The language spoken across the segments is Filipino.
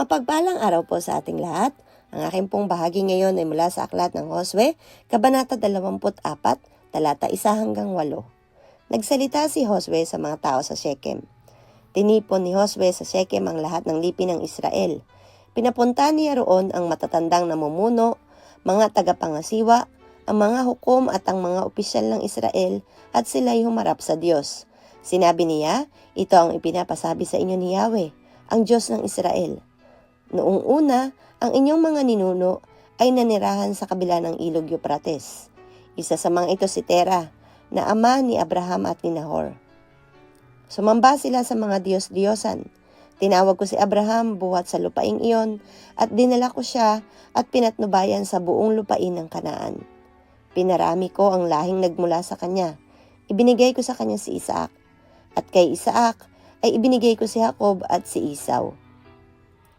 Mapagpalang araw po sa ating lahat. Ang aking pong bahagi ngayon ay mula sa aklat ng Josue, Kabanata 24, talata 1 hanggang 8. Nagsalita si Josue sa mga tao sa Shechem. Tinipon ni Josue sa Shechem ang lahat ng lipi ng Israel. Pinapunta niya roon ang matatandang namumuno, mga tagapangasiwa, ang mga hukom at ang mga opisyal ng Israel at sila'y humarap sa Diyos. Sinabi niya, ito ang ipinapasabi sa inyo ni Yahweh, ang Diyos ng Israel. Noong una, ang inyong mga ninuno ay nanirahan sa kabila ng ilog Euphrates. Isa sa mga ito si Tera, na ama ni Abraham at ni Nahor. Sumamba sila sa mga Diyos-Diyosan. Tinawag ko si Abraham buhat sa lupaing iyon at dinala ko siya at pinatnubayan sa buong lupain ng Kanaan. Pinarami ko ang lahing nagmula sa kanya. Ibinigay ko sa kanya si Isaac. At kay Isaac ay ibinigay ko si Jacob at si Esau.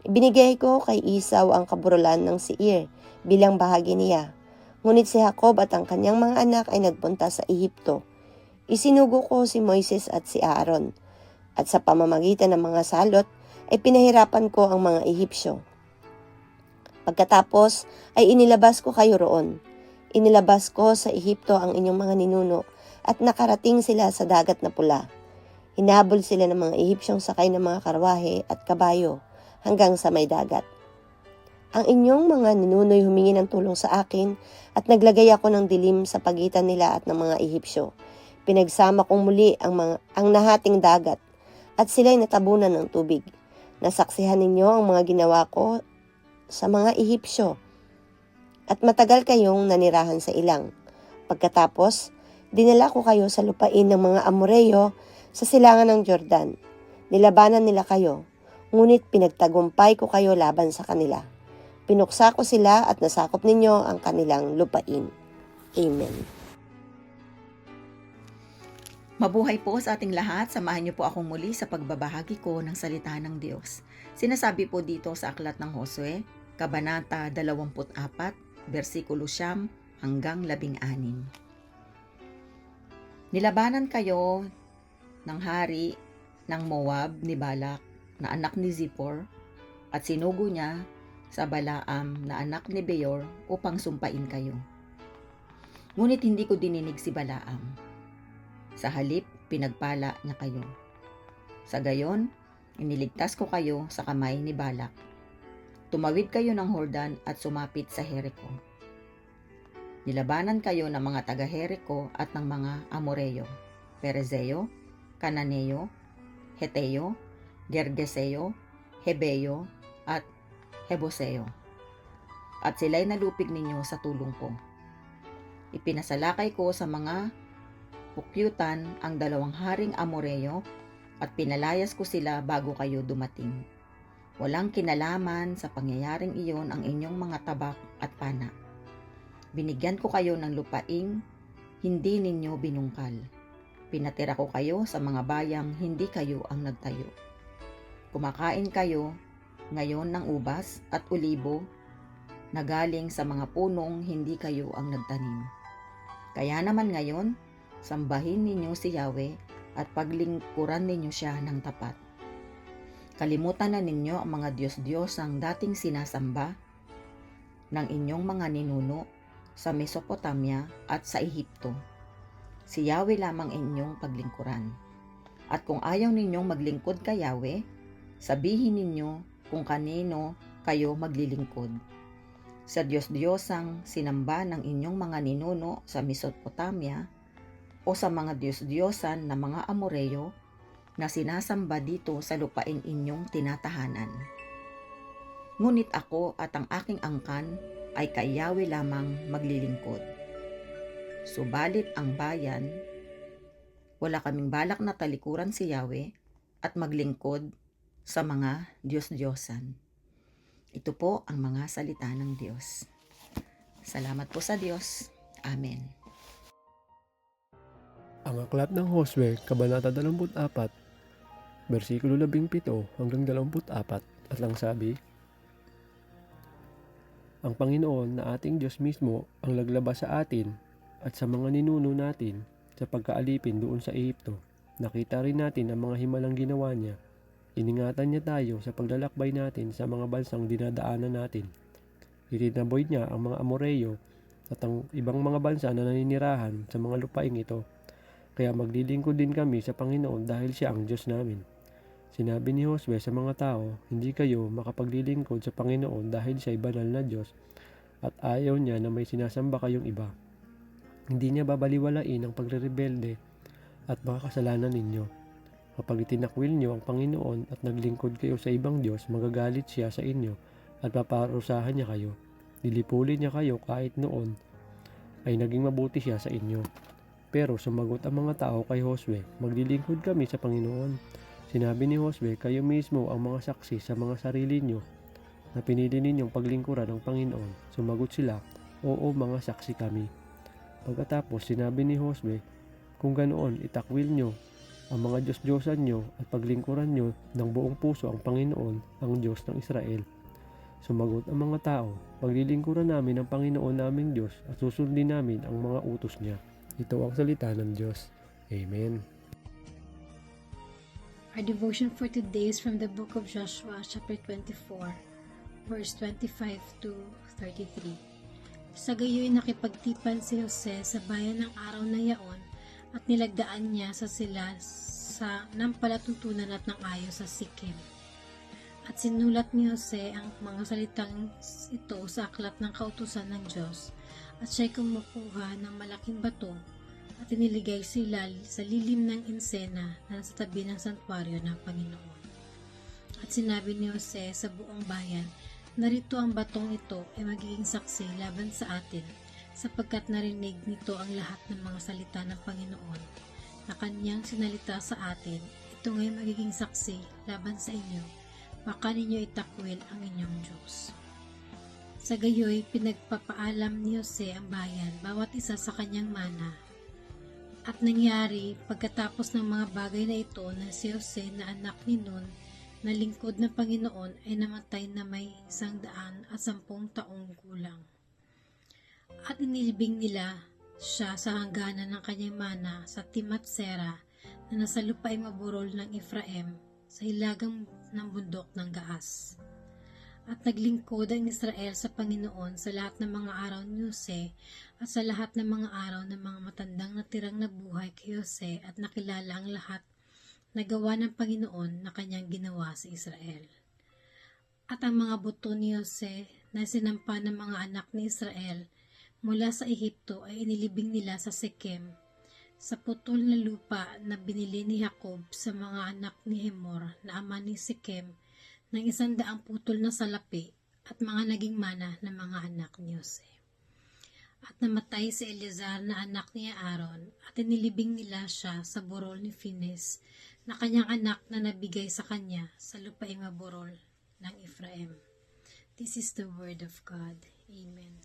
Ibinigay ko kay Esau ang kaburulan ng Seir bilang bahagi niya. Ngunit si Jacob at ang kanyang mga anak ay nagpunta sa Ehipto. Isinugo ko si Moises at si Aaron. At sa pamamagitan ng mga salot ay pinahirapan ko ang mga Ehipsyo. Pagkatapos ay inilabas ko kayo roon. Inilabas ko sa Ehipto ang inyong mga ninuno at nakarating sila sa dagat na pula. Hinabol sila ng mga Ehipsyong sakay ng mga karwahe at kabayo hanggang sa may dagat. Ang inyong mga ninuno'y humingi ng tulong sa akin at naglagay ako ng dilim sa pagitan nila at ng mga Ehipsyo. Pinagsama kong muli ang nahating dagat at sila'y natabunan ng tubig. Nasaksihan ninyo ang mga ginawa ko sa mga Ehipsyo at matagal kayong nanirahan sa ilang. Pagkatapos, dinala ko kayo sa lupain ng mga Amoreyo sa silangan ng Jordan. Nilabanan nila kayo, ngunit pinagtagumpay ko kayo laban sa kanila. Pinuksa ko sila at nasakop ninyo ang kanilang lupain. Amen. Mabuhay po sa ating lahat. Samahan niyo po akong muli sa pagbabahagi ko ng salita ng Diyos. Sinasabi po dito sa aklat ng Josue, Kabanata 24, versikulo 9 hanggang 16. Nilabanan kayo ng hari ng Moab ni Balak na anak ni Zippor at sinugo niya sa Balaam na anak ni Beor upang sumpain kayo. Ngunit hindi ko dininig si Balaam. Sa halip, pinagpala niya kayo. Sa gayon, iniligtas ko kayo sa kamay ni Balak. Tumawid kayo ng Jordan at sumapit sa Jericho. Nilabanan kayo ng mga taga-Jericho at ng mga Amoreyo, Perezeo, Cananeo, Heteo, Gergeseo, Hebeo, at Heboseo. At sila'y nalupig ninyo sa tulong ko. Ipinasalakay ko sa mga pukyutan ang 2 haring Amoreyo at pinalayas ko sila bago kayo dumating. Walang kinalaman sa pangyayaring iyon ang inyong mga tabak at pana. Binigyan ko kayo ng lupaing hindi ninyo binungkal. Pinatira ko kayo sa mga bayang hindi kayo ang nagtayo. Kumakain kayo ngayon ng ubas at olibo na galing sa mga punong hindi kayo ang nagtanim. Kaya naman ngayon, sambahin ninyo si Yahweh at paglingkuran ninyo siya ng tapat. Kalimutan na ninyo ang mga Diyos-Diyosang dating sinasamba ng inyong mga ninuno sa Mesopotamia at sa Ehipto. Si Yahweh lamang inyong paglingkuran. At kung ayaw ninyong maglingkod kay Yahweh, sabihin ninyo kung kanino kayo maglilingkod. Sa Diyos-Diyosang sinamba ng inyong mga ninuno sa Mesopotamia o sa mga Diyos-Diyosan na mga Amoreyo na sinasamba dito sa lupain inyong tinatahanan. Ngunit ako at ang aking angkan ay kay Yahweh lamang maglilingkod. Subalit ang bayan, wala kaming balak na talikuran si Yahweh at maglingkod sa mga Diyos-Diyosan. Ito po ang mga salita ng Diyos. Salamat po sa Diyos. Amen. Ang aklat ng Josue, Kabanata 24, versikulo 17 hanggang 24, at lang sabi, ang Panginoon na ating Diyos mismo ang naglabas sa atin at sa mga ninuno natin sa pagkaalipin doon sa Ehipto. Nakita rin natin ang mga himalang ginawa niya Iningatan niya tayo sa paglalakbay natin sa mga bansang dinadaanan natin. Itinaboy niya ang mga Amoreyo at ang ibang mga bansa na naninirahan sa mga lupaing ito. Kaya maglilingkod din kami sa Panginoon dahil siya ang Diyos namin. Sinabi ni Josue sa mga tao, hindi kayo makapaglilingkod sa Panginoon dahil siya ay banal na Diyos at ayaw niya na may sinasamba kayong iba. Hindi niya babaliwalain ang pagrerebelde at mga kasalanan ninyo. Kapag itinakwil niyo ang Panginoon at naglingkod kayo sa ibang Diyos, magagalit siya sa inyo at paparusahan niya kayo. Dilipulin niya kayo kahit noon ay naging mabuti siya sa inyo. Pero sumagot ang mga tao kay Josue, maglilingkod kami sa Panginoon. Sinabi ni Josue, kayo mismo ang mga saksi sa mga sarili niyo na pinili ninyong paglingkuran ng Panginoon. Sumagot sila, oo mga saksi kami. Pagkatapos sinabi ni Josue, kung ganoon itakwil niyo ang mga Diyos-Diyosan niyo at paglingkuran niyo ng buong puso ang Panginoon, ang Diyos ng Israel. Sumagot ang mga tao, paglilingkuran namin ang Panginoon naming Diyos at susundin namin ang mga utos niya. Ito ang salita ng Diyos. Amen. Our devotion for today is from the book of Joshua, chapter 24, verse 25 to 33. Sa gayoy nakipagtipan si Jose sa bayan ng araw na yaon at nilagdaan niya sa sila sa nampalatuntunan at ng ayo sa Sikem. At sinulat ni Jose ang mga salitang ito sa aklat ng kautusan ng Diyos at siya'y kumukuha ng malaking bato at iniligay sila sa lilim ng insena na nasa tabi ng santuaryo ng Panginoon. At sinabi ni Jose sa buong bayan, narito ang batong ito ay magiging saksi laban sa atin sapagkat narinig nito ang lahat ng mga salita ng Panginoon na kanyang sinalita sa atin. Ito ngay magiging saksi laban sa inyo, baka ninyo itakwil ang inyong Diyos. Sa gayoy, pinagpapaalam ni Jose ang bayan, bawat isa sa kanyang mana. At nangyari, pagkatapos ng mga bagay na ito, na si Jose na anak ni Nun, na lingkod ng Panginoon, ay namatay na may 110 taong gulang. At inilibing nila siya sa hangganan ng kanyang mana sa Timnath-Sera na nasa lupaing maburol ng Ephraim, sa hilagang ng bundok ng Gaas. At naglingkod ang Israel sa Panginoon sa lahat ng mga araw ni Jose at sa lahat ng mga araw ng mga matandang natirang nabuhay kay Jose at nakilala ang lahat na gawa ng Panginoon na kanyang ginawa sa Israel. At ang mga buto ni Jose na sinampa ng mga anak ni Israel mula sa Ehipto ay inilibing nila sa Sikem, sa putol na lupa na binili ni Jacob sa mga anak ni Hamor na ama ni Sikem ng 100 putol na salapi at mga naging mana ng mga anak ni Jose. At namatay si Eleazar na anak ni Aaron at inilibing nila siya sa burol ni Phineas na kanyang anak na nabigay sa kanya sa lupaing maburol ng Ephraim. This is the word of God. Amen.